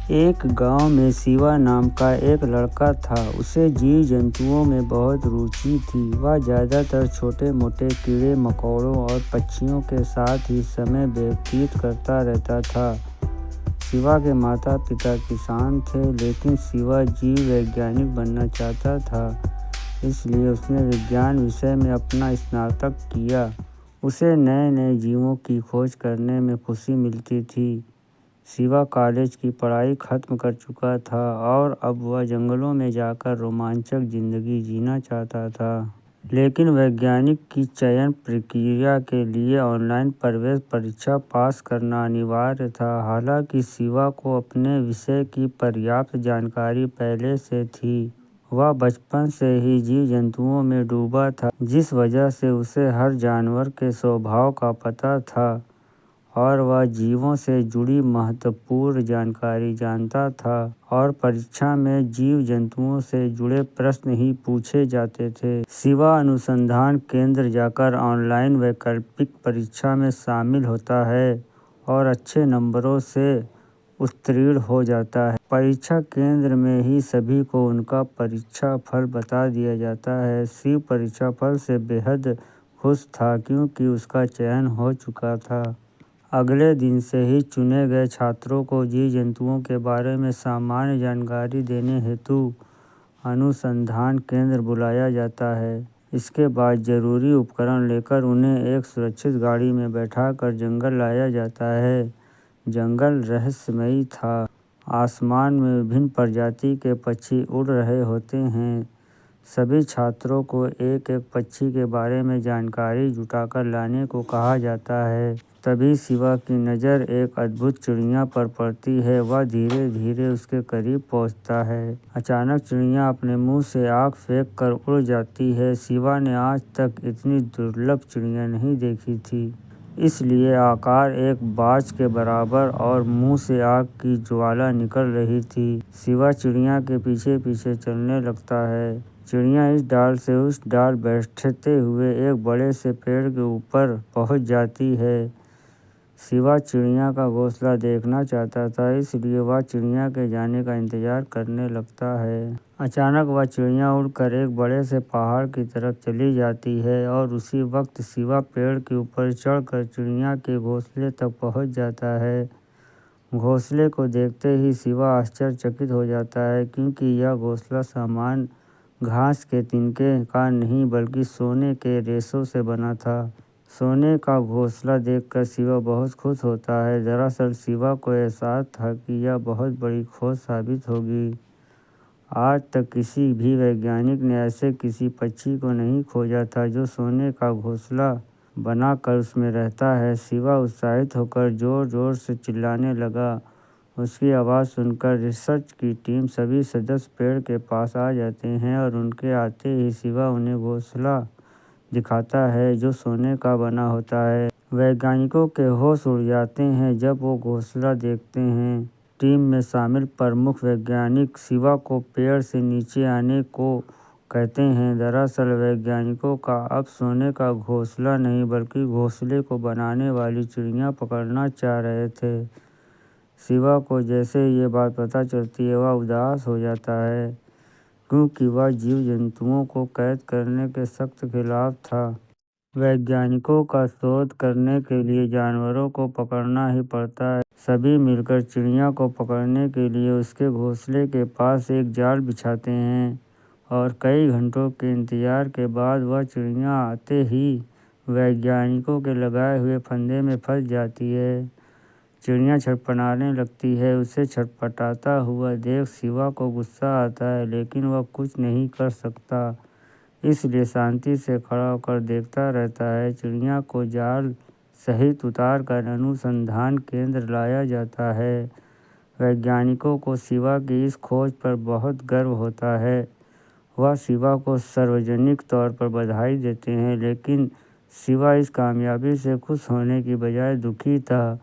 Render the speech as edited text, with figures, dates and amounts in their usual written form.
एक गांव में शिवा नाम का एक लड़का था। उसे जीव जंतुओं में बहुत रुचि थी। वह ज़्यादातर छोटे मोटे कीड़े मकोड़ों और पक्षियों के साथ ही समय व्यतीत करता रहता था। शिवा के माता पिता किसान थे, लेकिन शिवा जीव वैज्ञानिक बनना चाहता था, इसलिए उसने विज्ञान विषय में अपना स्नातक किया। उसे नए नए जीवों की खोज करने में खुशी मिलती थी। शिवा कॉलेज की पढ़ाई खत्म कर चुका था और अब वह जंगलों में जाकर रोमांचक जिंदगी जीना चाहता था। लेकिन वैज्ञानिक की चयन प्रक्रिया के लिए ऑनलाइन प्रवेश परीक्षा पास करना अनिवार्य था। हालांकि शिवा को अपने विषय की पर्याप्त जानकारी पहले से थी। वह बचपन से ही जीव जंतुओं में डूबा था, जिस वजह से उसे हर जानवर के स्वभाव का पता था और वह जीवों से जुड़ी महत्वपूर्ण जानकारी जानता था। और परीक्षा में जीव जंतुओं से जुड़े प्रश्न ही पूछे जाते थे। शिवा अनुसंधान केंद्र जाकर ऑनलाइन वैकल्पिक परीक्षा में शामिल होता है और अच्छे नंबरों से उत्तीर्ण हो जाता है। परीक्षा केंद्र में ही सभी को उनका परीक्षा फल बता दिया जाता है। शिव परीक्षा फल से बेहद खुश था, क्योंकि उसका चयन हो चुका था। अगले दिन से ही चुने गए छात्रों को जीव जंतुओं के बारे में सामान्य जानकारी देने हेतु अनुसंधान केंद्र बुलाया जाता है। इसके बाद जरूरी उपकरण लेकर उन्हें एक सुरक्षित गाड़ी में बैठाकर जंगल लाया जाता है। जंगल रहस्यमयी था। आसमान में विभिन्न प्रजाति के पक्षी उड़ रहे होते हैं। सभी छात्रों को एक एक पक्षी के बारे में जानकारी जुटाकर लाने को कहा जाता है। तभी शिवा की नज़र एक अद्भुत चिड़िया पर पड़ती है। वह धीरे धीरे उसके करीब पहुंचता है। अचानक चिड़िया अपने मुंह से आग फेंक कर उड़ जाती है। शिवा ने आज तक इतनी दुर्लभ चिड़िया नहीं देखी थी, इसलिए आकार एक बाज के बराबर और मुंह से आग की ज्वाला निकल रही थी। शिवा चिड़िया के पीछे पीछे चलने लगता है। चिड़िया इस डाल से उस डाल बैठते हुए एक बड़े से पेड़ के ऊपर पहुंच जाती है। शिवा चिड़िया का घोंसला देखना चाहता था, इसलिए वह चिड़िया के जाने का इंतजार करने लगता है। अचानक वह चिड़िया उड़कर एक बड़े से पहाड़ की तरफ चली जाती है और उसी वक्त शिवा पेड़ के ऊपर चढ़कर चिड़िया के घोंसले तक पहुंच जाता है। घोंसले को देखते ही शिवा आश्चर्यचकित हो जाता है, क्योंकि यह घोंसला सामान्य घास के तिनके का नहीं बल्कि सोने के रेशों से बना था। सोने का घोंसला देखकर शिवा बहुत खुश होता है। दरअसल शिवा को एहसास था कि यह बहुत बड़ी खोज साबित होगी। आज तक किसी भी वैज्ञानिक ने ऐसे किसी पक्षी को नहीं खोजा था जो सोने का घोंसला बनाकर उसमें रहता है। शिवा उत्साहित होकर जोर जोर से चिल्लाने लगा। उसकी आवाज़ सुनकर रिसर्च की टीम सभी सदस्य पेड़ के पास आ जाते हैं और उनके आते ही शिवा उन्हें घोंसला दिखाता है जो सोने का बना होता है। वैज्ञानिकों के होश उड़ जाते हैं जब वो घोंसला देखते हैं। टीम में शामिल प्रमुख वैज्ञानिक शिवा को पेड़ से नीचे आने को कहते हैं। दरअसल वैज्ञानिकों का अब सोने का घोंसला नहीं बल्कि घोंसले को बनाने वाली चिड़िया पकड़ना चाह रहे थे। शिवा को जैसे ये बात पता चलती है, वह उदास हो जाता है, क्योंकि वह जीव जंतुओं को कैद करने के सख्त खिलाफ था। वैज्ञानिकों का शोध करने के लिए जानवरों को पकड़ना ही पड़ता है। सभी मिलकर चिड़िया को पकड़ने के लिए उसके घोंसले के पास एक जाल बिछाते हैं और कई घंटों के इंतजार के बाद वह चिड़िया आते ही वैज्ञानिकों के लगाए हुए फंदे में फंस जाती है। चिड़िया छटपटाने लगती है। उसे छटपटाता हुआ देख शिवा को गुस्सा आता है, लेकिन वह कुछ नहीं कर सकता, इसलिए शांति से खड़ा होकर देखता रहता है। चिड़िया को जाल सहित उतारकर अनुसंधान केंद्र लाया जाता है। वैज्ञानिकों को शिवा की इस खोज पर बहुत गर्व होता है। वह शिवा को सार्वजनिक तौर पर बधाई देते हैं, लेकिन शिवा इस कामयाबी से खुश होने की बजाय दुखी था।